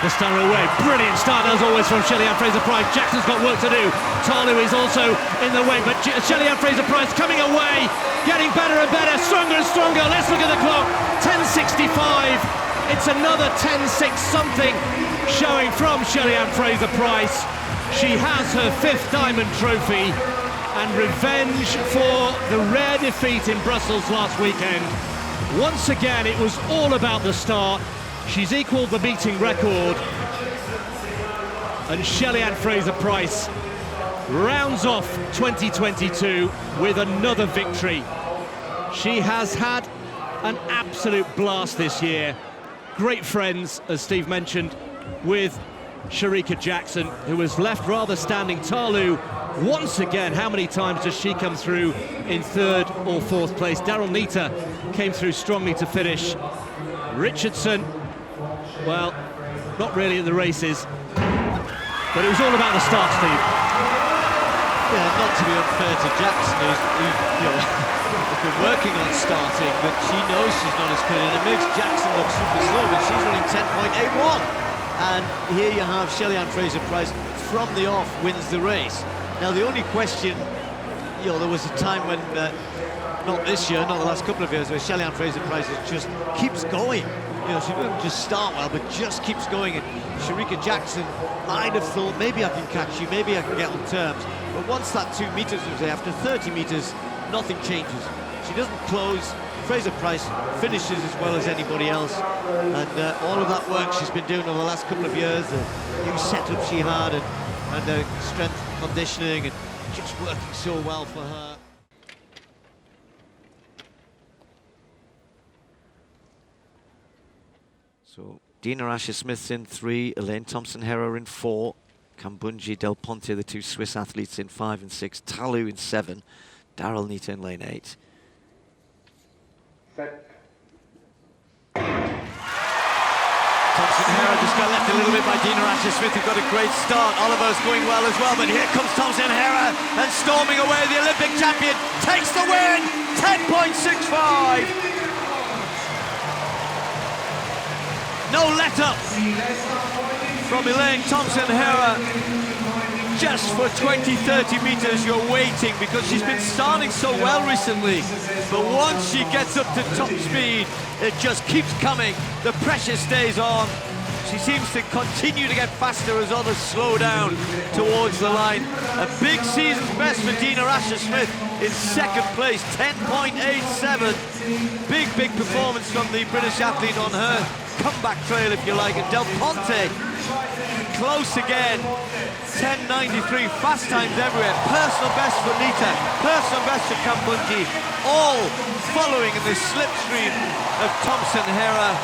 the stunner away. Brilliant start as always from Shelley-Ann Fraser-Pryce. Jackson's got work to do. Talu is also in the way, but Shelley-Ann Fraser-Pryce coming away, getting better and better, stronger and stronger. Let's look at the clock. 10:65. It's another 10:6 something showing from Shelley-Ann Fraser-Pryce. She has her 5th diamond trophy and revenge for the rare defeat in Brussels last weekend. Once again, it was all about the start. She's equalled the meeting record, and Shelley-Ann Fraser-Pryce rounds off 2022 with another victory. She has had an absolute blast this year. Great friends, as Steve mentioned, with Shericka Jackson, who was left rather standing. Talu, once again, how many times does she come through in 3rd or 4th place? Daryl Nita came through strongly to finish. Richardson, well, not really in the races, but it was all about the start, Steve. Yeah, not to be unfair to Jackson, who's been working on starting, but she knows she's not as good, and it makes Jackson look super slow, but she's running 10.81. And here you have Shelley-Ann Fraser-Pryce from the off wins the race. Now the only question, there was a time when, not this year, not the last couple of years, where Shelley-Ann Fraser-Pryce just keeps going. She doesn't just start well, but just keeps going. And Shericka Jackson might have thought, maybe I can catch you, maybe I can get on terms. But once that 2 meters was there, after 30 meters, nothing changes. She doesn't close. Fraser-Pryce finishes as well as anybody else, and all of that work she's been doing over the last couple of years, the new setup she had, and strength conditioning, and just working so well for her. So Dina Asher-Smith's in 3, Elaine Thompson-Herah in 4, Kambundji, Del Ponte, the 2 Swiss athletes, in 5 and 6, Talu in 7, Daryl Nita in lane 8. Thompson-Herah just got left a little bit by Dina Asher-Smith, who got a great start. Oliver's going well as well, but here comes Thompson-Herah, and storming away, the Olympic champion takes the win, 10.65. No let-up from Elaine Thompson-Herah. Just for 20-30 meters you're waiting, because she's been starting so well recently, but once she gets up to top speed it just keeps coming, the pressure stays on. She seems to continue to get faster as others slow down towards the line. A big season's best for Dina Asher-Smith in 2nd place, 10.87. Big performance from the British athlete on her comeback trail, if you like. And Del Ponte close again, 10.93, fast times everywhere. Personal best for Nita, personal best for Kambundji, all following in the slipstream of Thompson-Herah.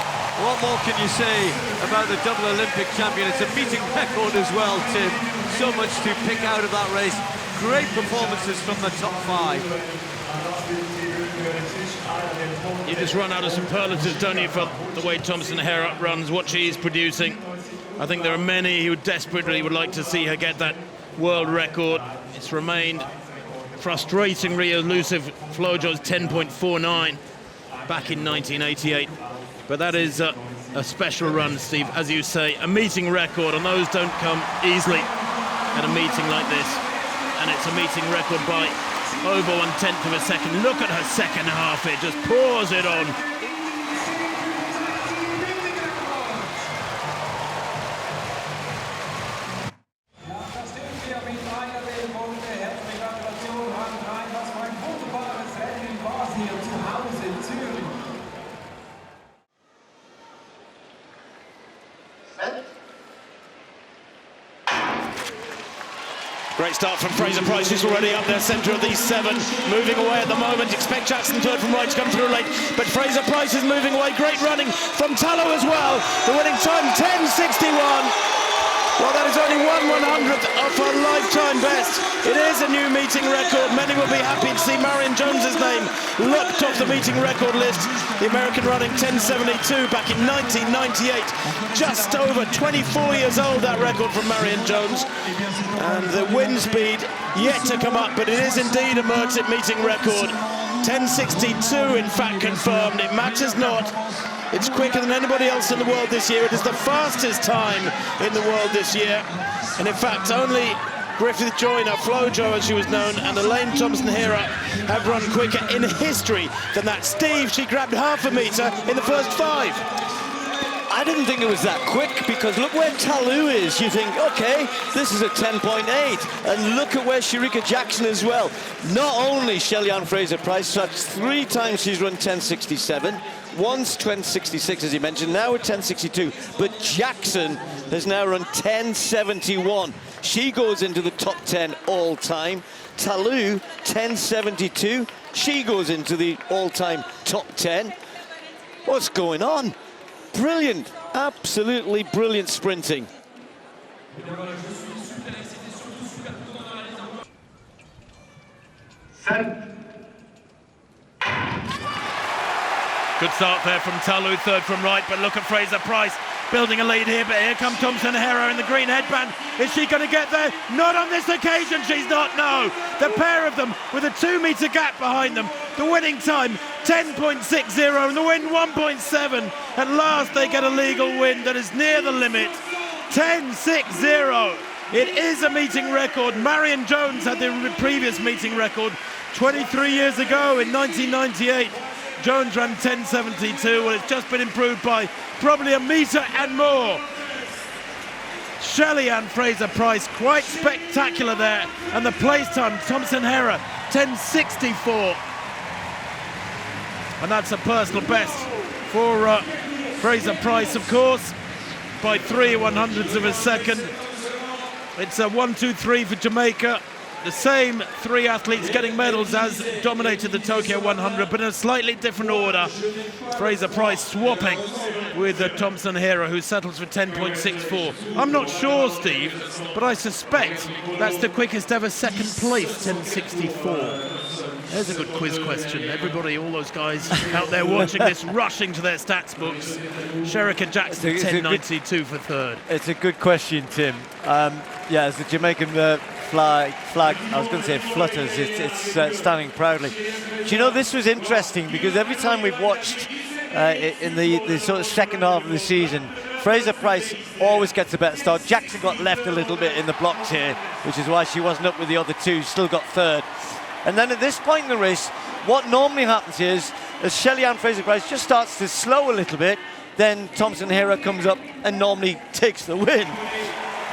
What more can you say about the double Olympic champion? It's a meeting record as well, Tim. So much to pick out of that race. Great performances from the top 5. You just run out of superlatives, don't you, for the way Thompson-Herah runs, what she is producing. I think there are many who desperately would like to see her get that world record. It's remained frustratingly elusive. Flojo's 10.49 back in 1988. But that is a special run, Steve, as you say, a meeting record, and those don't come easily at a meeting like this. And it's a meeting record by over 1/10 of a second. Look at her second half, it just pours it on. Great start from Fraser-Pryce, who's already up there, centre of these 7, moving away at the moment. Expect Jackson third from right to come through late, but Fraser-Pryce is moving away. Great running from Talu as well. The winning time, 10.61. Well, that is only 1/100th of her lifetime best. It is a new meeting record. Many will be happy to see Marion Jones's name looked off the meeting record list. The American running 10.72 back in 1998. Just over 24 years old, that record from Marion Jones. And the wind speed yet to come up, but it is indeed a Merchant meeting record. 10.62 in fact confirmed. It matters not. It's quicker than anybody else in the world this year. It is the fastest time in the world this year. And in fact, only Griffith Joyner, Flojo as she was known, and Elaine Thompson-Herah have run quicker in history than that. Steve, she grabbed half a metre in the first 5. I didn't think it was that quick, because look where Talou is. You think, okay, this is a 10.8. And look at where Shericka Jackson as well. Not only Shelly-Ann Fraser-Pryce, that's 3 times she's run 10.67. Once 10.66, as you mentioned, now at 10.62. But Jackson has now run 10.71. She goes into the top 10 all time. Talou, 10.72. She goes into the all-time top 10. What's going on? Brilliant, absolutely brilliant sprinting. Good start there from Talou, third from right, but look at Fraser-Pryce building a lead here, but here comes Thompson-Herah in the green headband. Is she going to get there? Not on this occasion, she's not, no. The pair of them with a 2-metre gap behind them. The winning time, 10.60, and the win 1.7. At last they get a legal win that is near the limit, 10.60. It is a meeting record. Marion Jones had the previous meeting record 23 years ago in 1998. Jones ran 10.72. Well, it's just been improved by probably a metre and more. Shelly-Ann Fraser-Pryce, quite spectacular there. And the place time, Thompson-Herah, 10.64. And that's a personal best for Fraser-Pryce, of course, by 3/100ths of a second. It's a 1-2-3 for Jamaica. The same 3 athletes getting medals as dominated the Tokyo 100, but in a slightly different order. Fraser-Pryce swapping with Thompson-Herah, who settles for 10.64. I'm not sure, Steve, but I suspect that's the quickest ever second place, 10.64. There's a good quiz question. Everybody, all those guys out there watching this, rushing to their stats books. Shericka Jackson, 10.92 for third. It's a good question, Tim. Yeah, as the Jamaican flag, I was going to say flutters, it's standing proudly. Do you know, this was interesting, because every time we've watched in the sort of second half of the season, Fraser-Pryce always gets a better start. Jackson got left a little bit in the blocks here, which is why she wasn't up with the other 2, still got third. And then at this point in the race, what normally happens is, as Shelly-Ann Fraser-Pryce just starts to slow a little bit, then Thompson-Herah comes up and normally takes the win.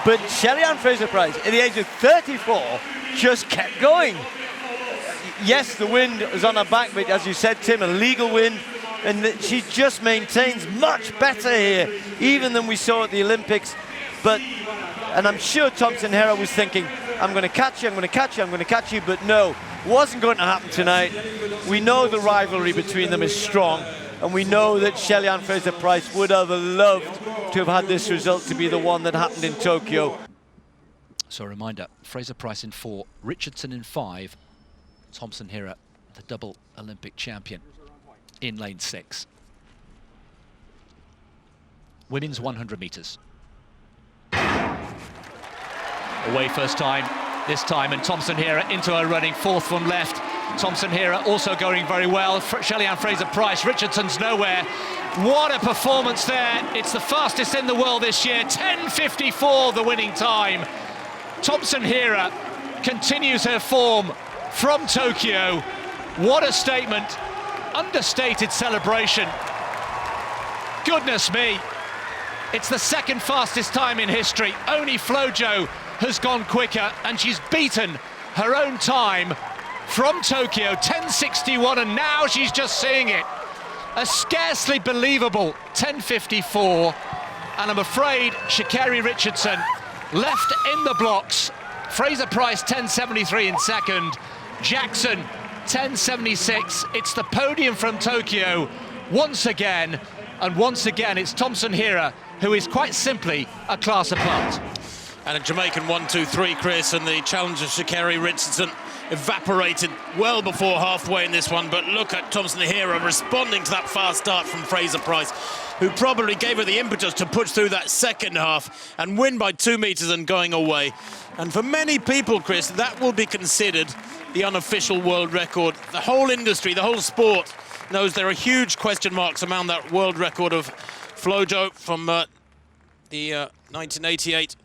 But Shelly-Ann Fraser-Pryce, at the age of 34, just kept going. Yes, the wind was on her back, but as you said, Tim, a legal win, and she just maintains much better here, even than we saw at the Olympics. And I'm sure Thompson-Herah was thinking, I'm going to catch you, I'm going to catch you, I'm going to catch you, but no, wasn't going to happen tonight. We know the rivalry between them is strong, and we know that Shelly-Ann Fraser-Pryce would have loved to have had this result to be the one that happened in Tokyo. So a reminder, Fraser-Pryce in 4, Richardson in 5, Thompson-Herah, the double Olympic champion, in lane 6. Women's 100 metres. Away first time, this time, and Thompson-Herah into her running, 4th from left. Thompson-Herah also going very well. Shelly-Ann Fraser-Pryce, Richardson's nowhere. What a performance there. It's the fastest in the world this year. 10.54 the winning time. Thompson-Herah continues her form from Tokyo. What a statement. Understated celebration. Goodness me. It's the 2nd fastest time in history. Only Flojo has gone quicker, and she's beaten her own time from Tokyo, 10.61, and now she's just seeing it. A scarcely believable 10.54, and I'm afraid sha'carri Richardson left in the blocks. Fraser-Pryce 10.73 in second, Jackson 10.76. It's the podium from Tokyo once again, and once again it's Thompson-Herah who is quite simply a class apart. And a Jamaican 1-2-3, Chris, and the challenge of sha'carri Richardson evaporated well before halfway in this one. But look at Thompson-Herah responding to that fast start from Fraser-Pryce, who probably gave her the impetus to push through that second half and win by 2 metres and going away. And for many people, Chris, that will be considered the unofficial world record. The whole industry, the whole sport knows there are huge question marks around that world record of Flojo from the 1988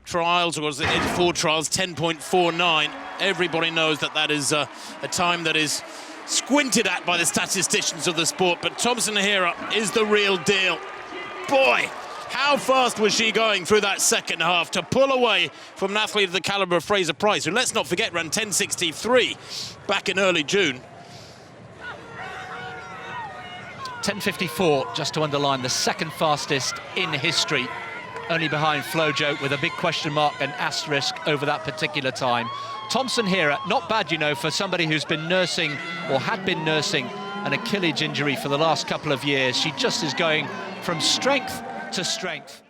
trials, or was it 84 trials, 10.49. Everybody knows that that is a time that is squinted at by the statisticians of the sport, but Thompson-Herah is the real deal. Boy, how fast was she going through that second half to pull away from an athlete of the caliber of Fraser-Pryce, who, let's not forget, ran 10.63 back in early June. 10.54, just to underline, the second fastest in history, only behind Flojo, with a big question mark and asterisk over that particular time. Thompson-Herah, not bad, you know, for somebody who's been nursing, or had been nursing, an Achilles injury for the last couple of years. She just is going from strength to strength.